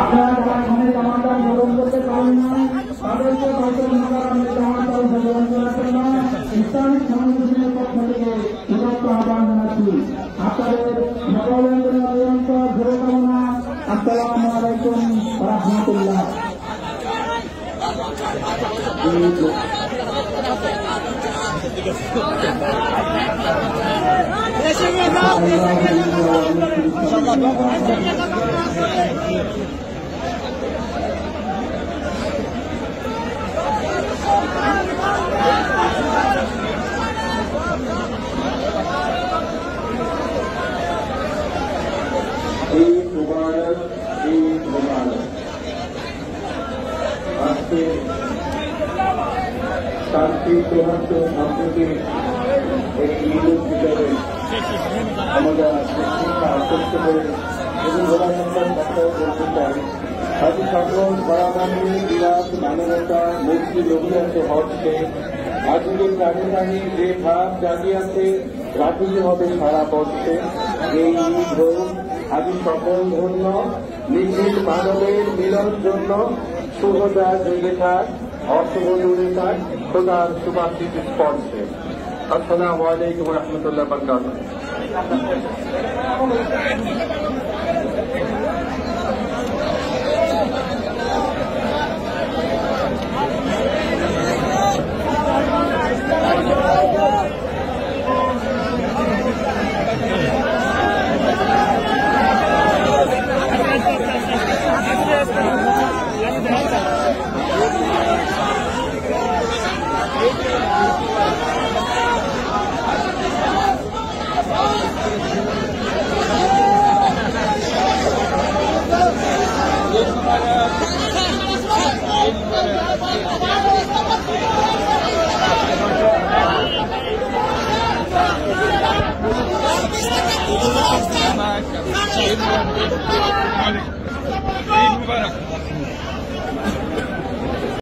আপনারা যারা এখানে জামানদার গ্রহণ করতে পারেন না তাদেরকে হয়তো জামানদার গ্রহণ করার জন্য ইসলামিক ফাউন্ডেশনের পক্ষ থেকে বিরক্ত আহ্বান জানাচ্ছি। আপনাদের নবরঞ্জনের নিরন্তর শুভকামনা। আসসালামু আলাইকুম ওয়া রাহমাতুল্লাহ। আজকে শান্তি প্রভাত সম্প্রতি একটি ঈদ হিসেবে আমরা শিক্ষা করতে পারি এবং গোলাসন্তান কথাও বলতে চাই। আজকে সকল বরাবরী বিরাট মানবতা মুক্তি লঘিয়াছে হচ্ছে আজকে প্রাণী প্রাণী যে ভাব জাগিয়াছে রাখিতে হবে সারা বর্ষে। এই ঈদ হোক আদি সকল ধন্য নিখিল মানবের মিলন জন্য শুভতা জেগে থাক অশুভ দূরে থাক খোদার সুবাসিত স্পর্শে। আসসালামু আলাইকুম ওয়া রাহমাতুল্লাহি ওয়া বারাকাতুহু। Mubarak.